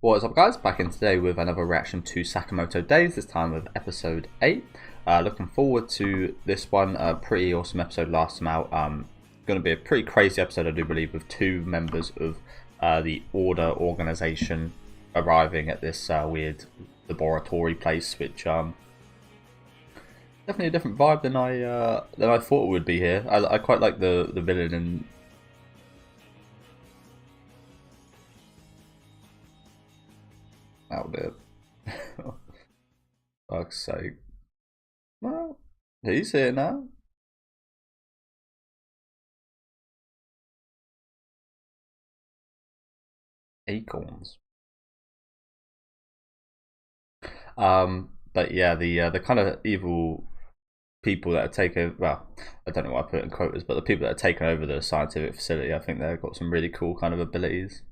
What is up, guys? Back in today with another reaction to Sakamoto Days, this time with episode 8. Looking forward to this one. A pretty awesome episode last time out. Going to be a pretty crazy episode, I do believe, with two members of the Order organization arriving at this weird laboratory place, which definitely a different vibe than I thought it would be here. I quite like the villain and. Out there. Fuck's sake. Well, he's here now. Acorns. But yeah, the kind of evil people that are taken. Well, I don't know why I put it in quotas, but the people that are taking over the scientific facility, I think they've got some really cool kind of abilities.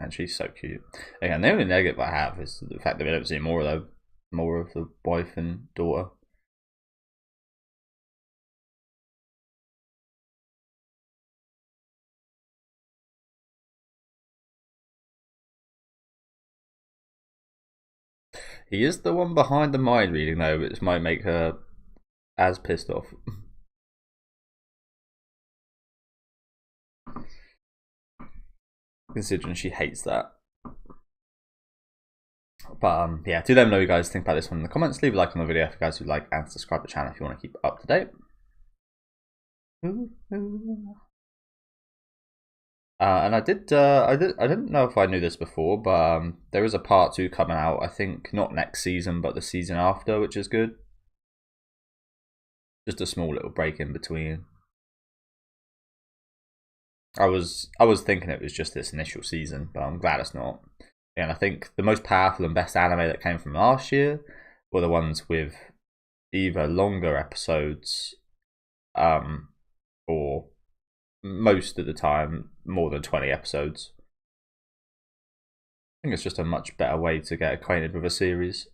And she's so cute. Again, the only negative I have is the fact that we don't see more of the wife and daughter. He is the one behind the mind reading though, which might make her as pissed off. Considering she hates that. But yeah, do let me know what you guys think about this one in the comments. Leave a like on the video if you guys would like, and subscribe to the channel if you want to keep up to date. And I didn't know if I knew this before, but there is a part 2 coming out. I think not next season, but the season after, which is good. Just a small little break in between. I was thinking it was just this initial season, but I'm glad it's not. And I think the most powerful and best anime that came from last year were the ones with either longer episodes, or most of the time more than 20 episodes. I think it's just a much better way to get acquainted with a series.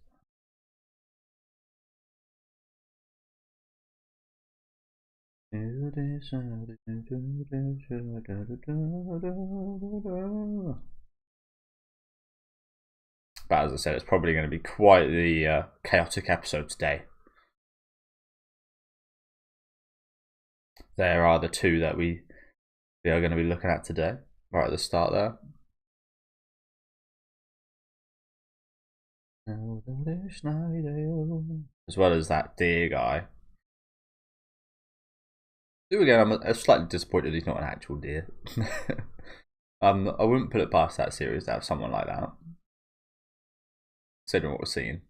But as I said, it's probably going to be quite the chaotic episode today. There are the two that we are going to be looking at today, right at the start there. As well as that deer guy. Again, I'm slightly disappointed he's not an actual deer. I wouldn't put it past that series to have someone like that, considering what we're seeing.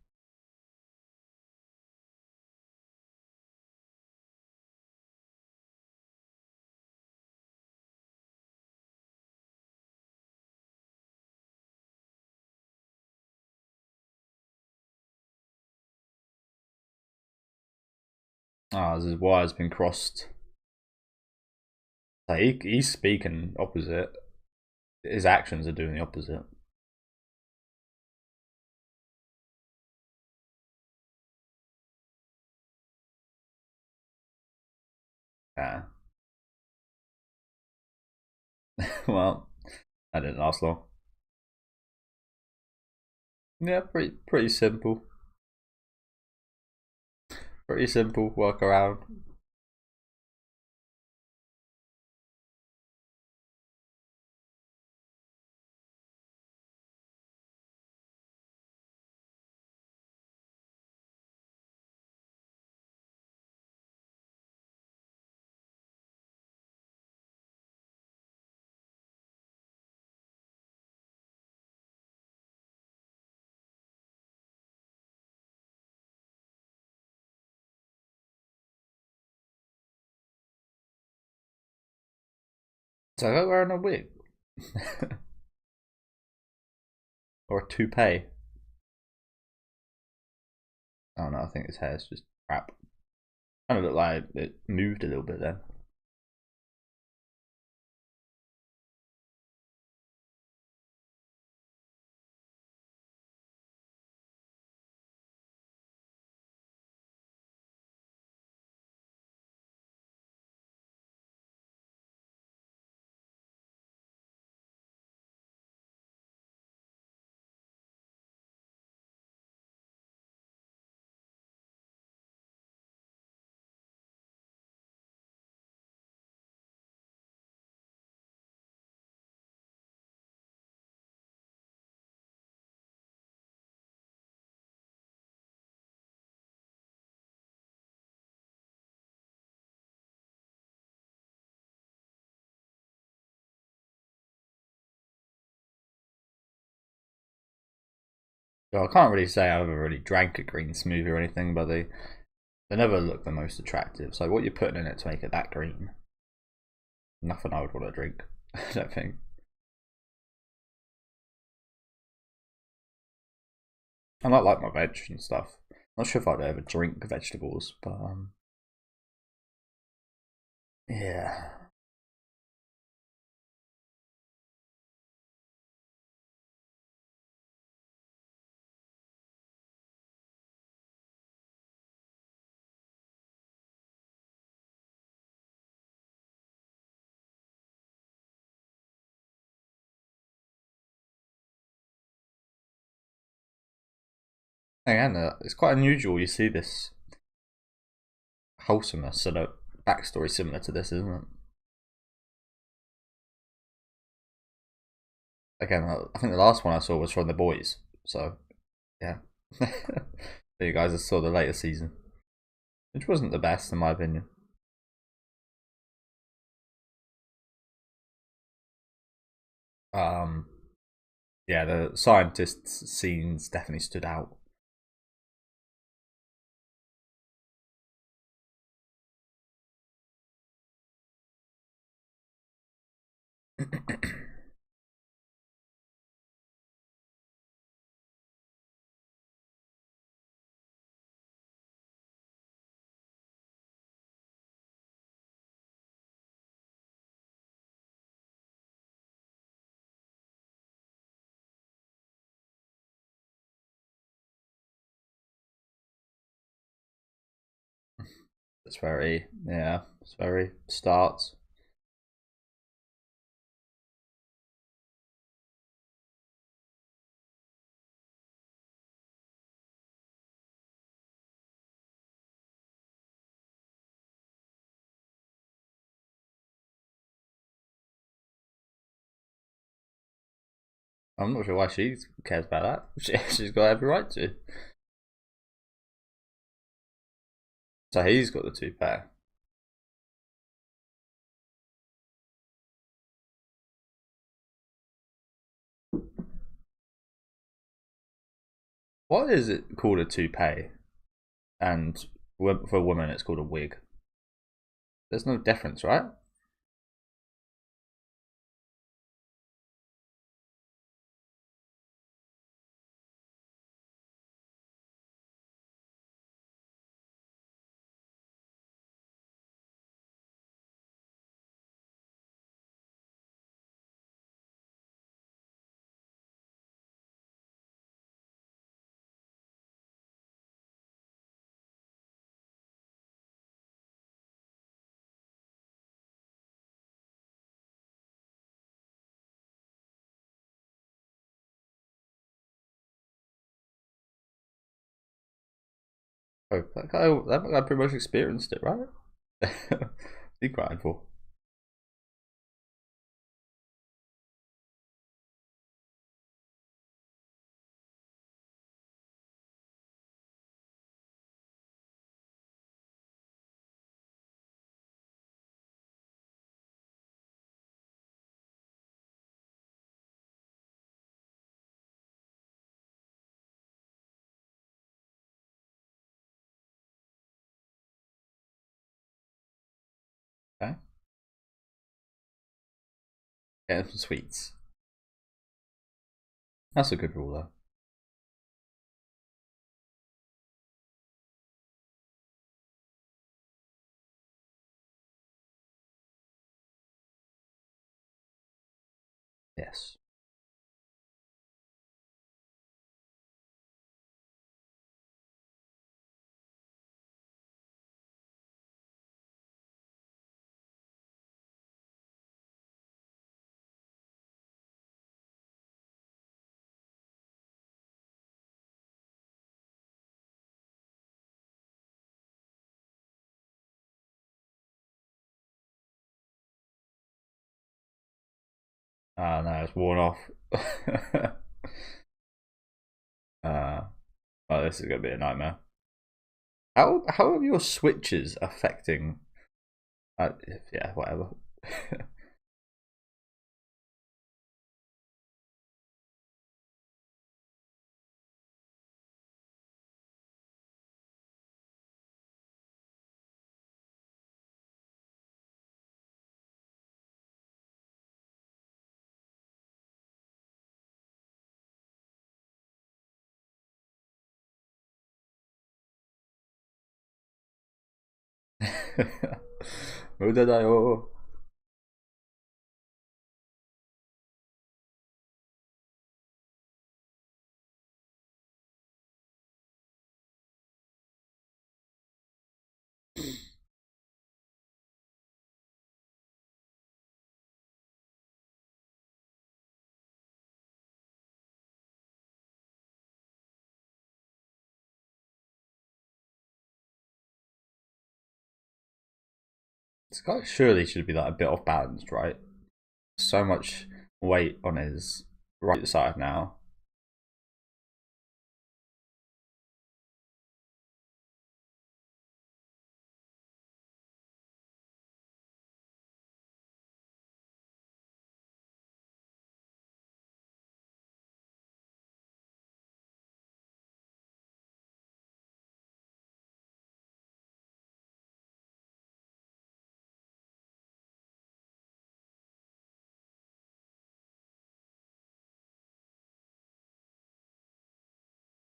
His wire's been crossed. Like he's speaking opposite. His actions are doing the opposite. Yeah. Well, that didn't last long. Yeah, pretty simple. Pretty simple workaround. So they're wearing a wig. Or a toupee. Oh no, I think his hair's just crap. Kind of looked like it moved a little bit then. So I can't really say I've ever really drank a green smoothie or anything, but they never look the most attractive. So what you're putting in it to make it that green? Nothing I would want to drink. I don't think. I might like my veg and stuff. Not sure if I'd ever drink vegetables, but yeah. Again, it's quite unusual. You see this wholesomeness, so the backstory similar to this, isn't it? Again, I think the last one I saw was from the boys. So yeah, you guys I saw the later season, which wasn't the best in my opinion. Um, yeah, the scientists scenes definitely stood out. It's very, yeah, it's very starts. I'm not sure why she cares about that. She's got every right to. So he's got the two pair. Why is it called a toupee? And for a woman, it's called a wig. There's no difference, right? Oh, that guy pretty much experienced it, right? he crying for. Okay, getting some sweets. That's a good rule, though. Yes. Ah, no, it's worn off. uh, oh, this is gonna be a nightmare. How are your switches affecting? Yeah, whatever. 無駄だよ。This guy surely should be like a bit off balance, right? So much weight on his right side now.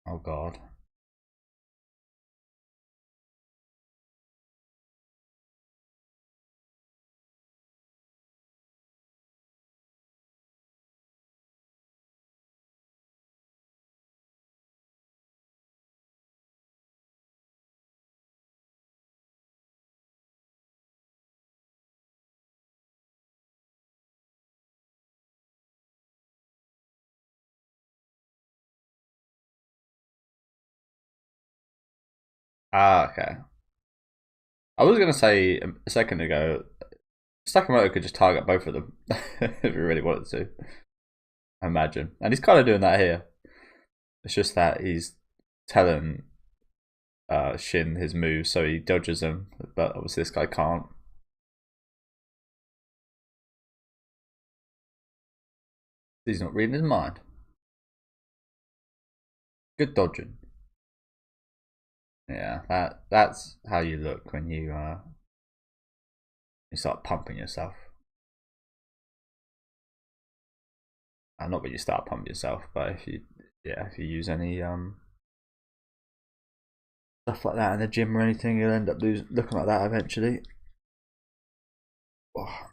Oh god. Ah, okay. I was gonna say a second ago, Sakamoto could just target both of them if he really wanted to. I imagine, and he's kind of doing that here. It's just that he's telling Shin his moves, so he dodges them, but obviously this guy can't. He's not reading his mind. Good dodging. Yeah, that's how you look when you start pumping yourself. Not when you start pumping yourself, but if you use any stuff like that in the gym or anything, you'll end up looking like that eventually. Oh.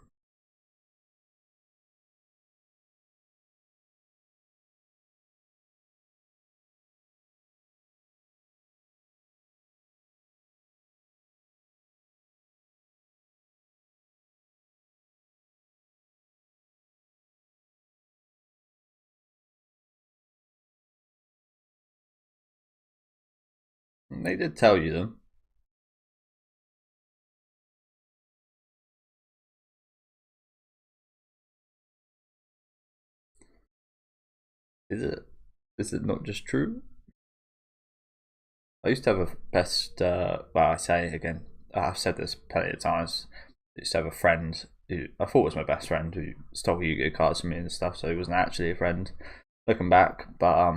They did tell you them. Is it? Is it not just true? I used to have a best. Well, I say it again. I've said this plenty of times. I used to have a friend who I thought was my best friend who stole Yu-Gi-Oh cards from me and stuff. So he wasn't actually a friend. Looking back, but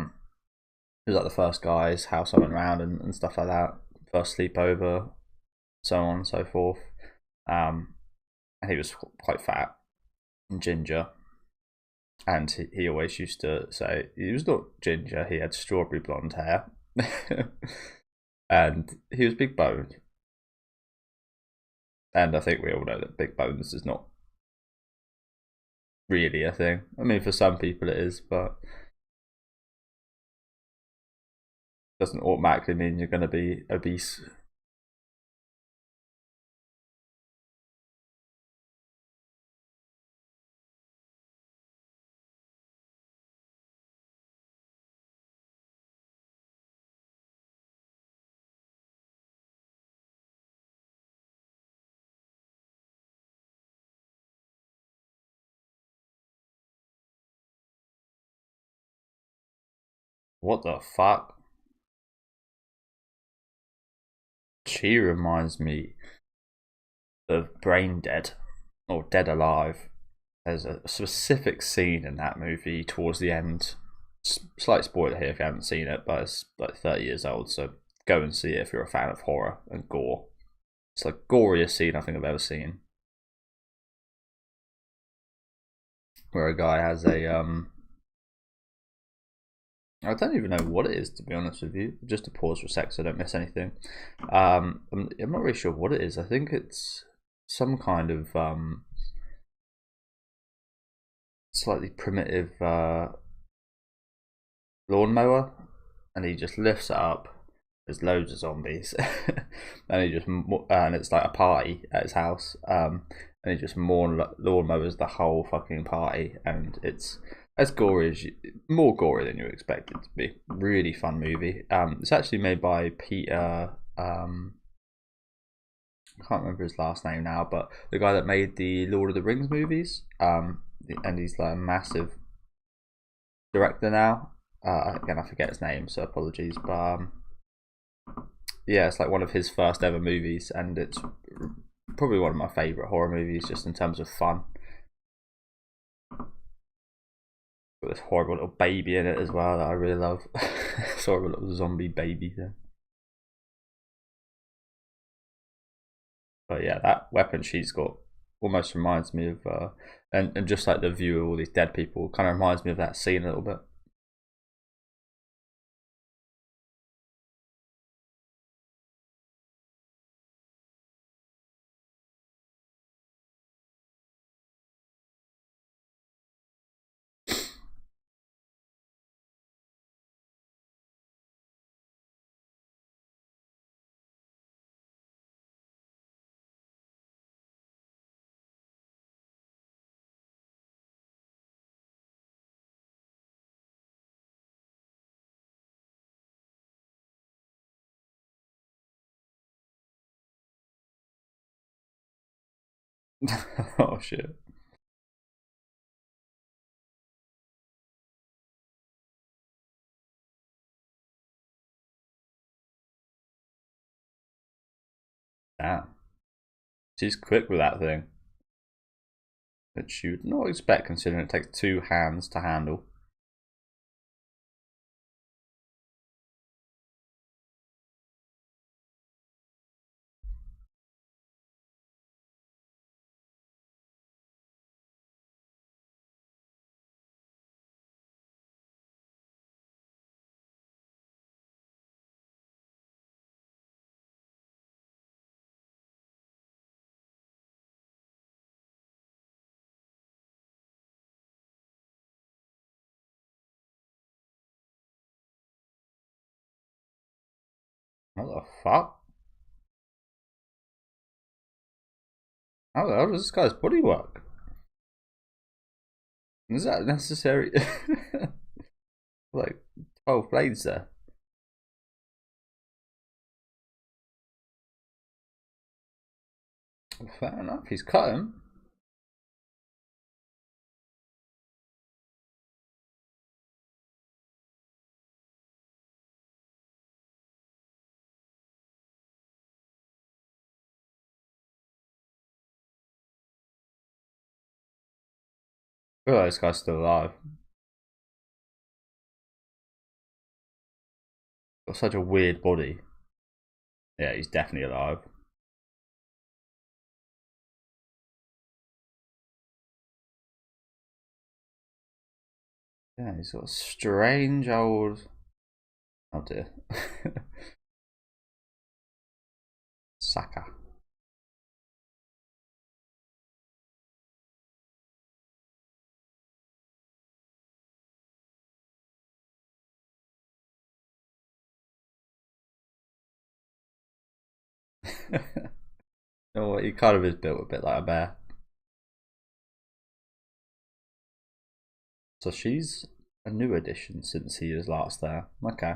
it was like the first guy's house I went around and stuff like that. First sleepover, so on and so forth. And he was quite fat and ginger. And he always used to say he was not ginger, he had strawberry blonde hair. And he was big boned. And I think we all know that big bones is not really a thing. I mean, for some people it is, but doesn't automatically mean you're going to be obese. What the fuck? She reminds me of Brain Dead or Dead Alive. There's a specific scene in that movie towards the end. Slight spoiler here if you haven't seen it, but it's like 30 years old, so go and see it if you're a fan of horror and gore. It's the goriest scene I think I've ever seen. Where a guy has I don't even know what it is, to be honest with you. Just to pause for a sec so I don't miss anything. I'm not really sure what it is. I think it's some kind of slightly primitive lawnmower, and he just lifts it up. There's loads of zombies, and he just and it's like a party at his house. And he just lawnmowers the whole fucking party, and it's as gory as more gory than you expect it to be. Really fun movie. It's actually made by Peter. I can't remember his last name now, but the guy that made the Lord of the Rings movies. And he's like a massive director now. Again, I forget his name, so apologies. But yeah, it's like one of his first ever movies, and it's probably one of my favorite horror movies, just in terms of fun. Got this horrible little baby in it as well that I really love. This horrible little zombie baby thing. But yeah, that weapon she's got almost reminds me of, and just like the view of all these dead people, kind of reminds me of that scene a little bit. Oh shit! Damn, she's quick with that thing. Which you would not expect, considering it takes two hands to handle. What the fuck? How the hell does this guy's body work? Is that necessary? Like 12 blades there. Fair enough, he's cut him. Oh, this guy's still alive. Got such a weird body. Yeah, he's definitely alive. Yeah, he's got a strange old. Oh dear. Saka. Oh, he kind of is built a bit like a bear. So she's a new addition since he was last there. Okay.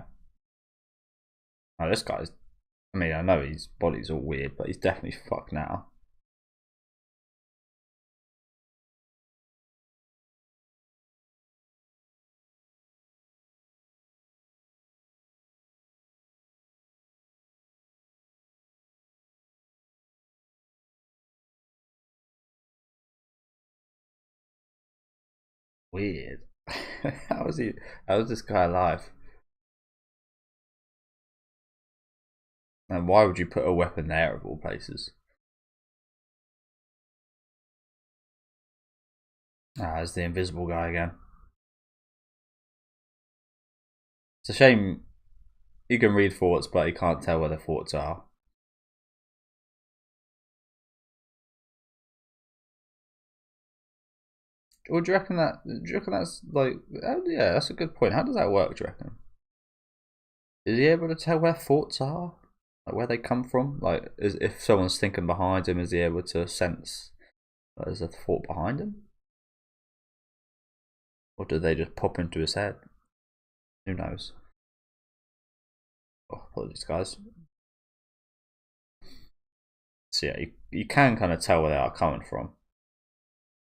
Oh, this guy's. I mean, I know his body's all weird, but he's definitely fucked now. Weird. How is he? How is this guy alive? And why would you put a weapon there of all places? Ah, it's the invisible guy again. It's a shame he can read thoughts, but he can't tell where the thoughts are. Or do you reckon that's like? Yeah, that's a good point. How does that work? Do you reckon? Is he able to tell where thoughts are, like where they come from? Like, if someone's thinking behind him, is he able to sense that there's a thought behind him, or do they just pop into his head? Who knows? Oh, apologies, guys. So yeah, you can kind of tell where they are coming from,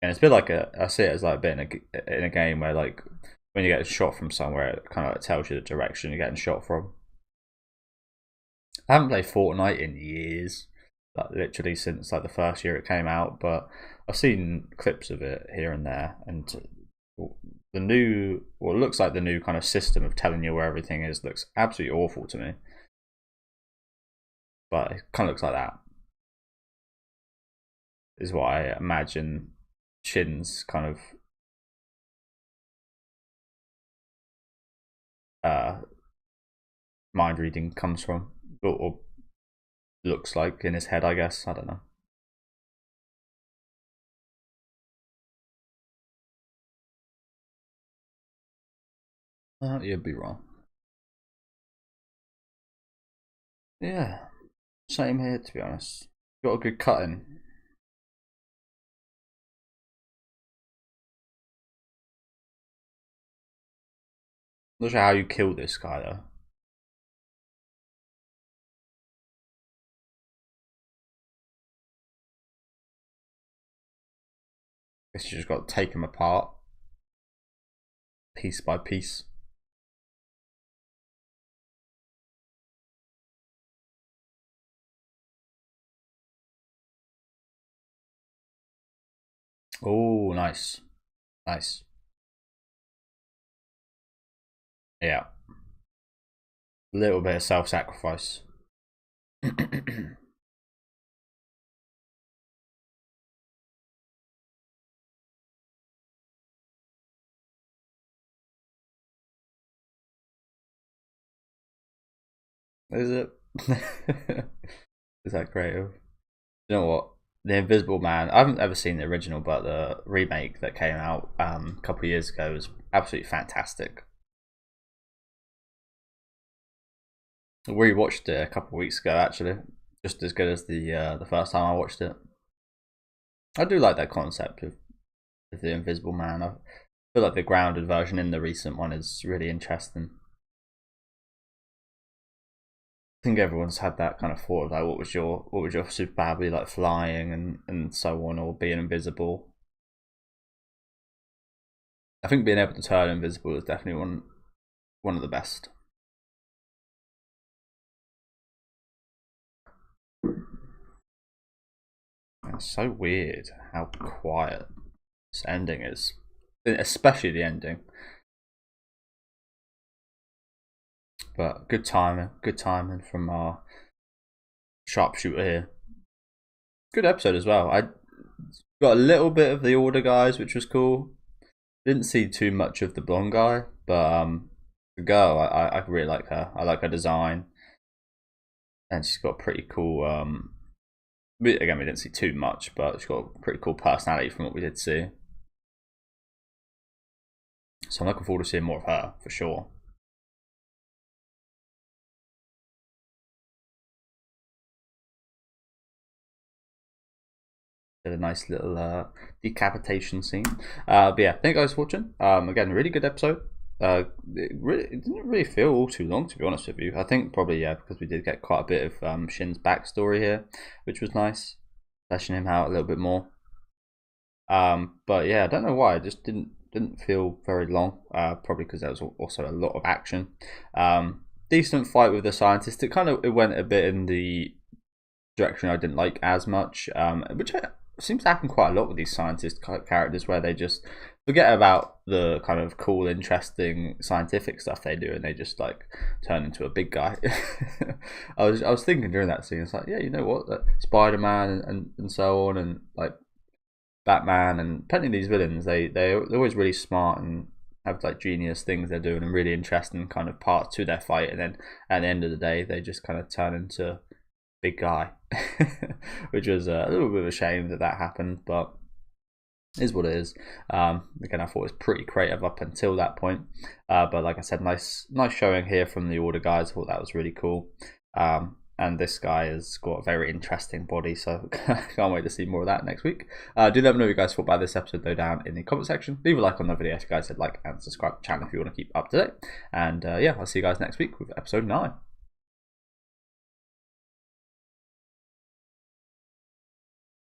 and it's a bit like I see it as like a bit in a game where like when you get shot from somewhere, it kind of like tells you the direction you're getting shot from. I haven't played Fortnite in years, like literally since like the first year it came out, but I've seen clips of it here and there, and the new, well, it looks like the new kind of system of telling you where everything is looks absolutely awful to me. But it kind of looks like that. Is what I imagine Shin's kind of mind reading comes from, or looks like in his head, I guess. I don't know. You'd be wrong. Yeah, same here, to be honest. Got a good cut in. Not sure how you kill this guy though. Guess you just got to take him apart, piece by piece. Oh, nice, nice. Yeah, a little bit of self-sacrifice. Is it? Is that creative? You know what? The Invisible Man. I haven't ever seen the original, but the remake that came out a couple of years ago was absolutely fantastic. I rewatched it a couple of weeks ago, actually, just as good as the first time I watched it. I do like that concept of the Invisible Man. I feel like the grounded version in the recent one is really interesting. I think everyone's had that kind of thought of like, what was your superpower be, like flying and so on, or being invisible. I think being able to turn invisible is definitely one of the best. It's so weird how quiet this ending is, especially the ending. But good timing from our sharpshooter here. Good episode as well. I got a little bit of the Order guys, which was cool. Didn't see too much of the blonde guy, but the girl, I really like her. I like her design, and she's got a pretty cool. Again, we didn't see too much, but she's got a pretty cool personality from what we did see. So I'm looking forward to seeing more of her for sure. Did a nice little decapitation scene. But yeah, thank you guys for watching. Again, really good episode. It didn't really feel all too long, to be honest with you. I think probably, yeah, because we did get quite a bit of Shin's backstory here, which was nice, fleshing him out a little bit more. But yeah, I don't know why. It just didn't feel very long. Probably because there was also a lot of action. Decent fight with the scientist. It went a bit in the direction I didn't like as much, which seems to happen quite a lot with these scientist characters, where they just forget about the kind of cool, interesting scientific stuff they do, and they just like turn into a big guy. I was thinking during that scene, it's like, yeah, you know what, Spider-Man and so on, and like Batman and plenty of these villains, they're always really smart and have like genius things they're doing and really interesting kind of parts to their fight, and then at the end of the day they just kind of turn into big guy, which was a little bit of a shame that happened, but is what it is. Again, I thought it was pretty creative up until that point, but like I said, nice showing here from the Order guys. I thought that was really cool. And this guy has got a very interesting body, so can't wait to see more of that next week. Do let me know what you guys thought about this episode though down in the comment section. Leave a like on the video if you guys said like, and subscribe to the channel if you want to keep up to date. And yeah, I'll see you guys next week with episode 9.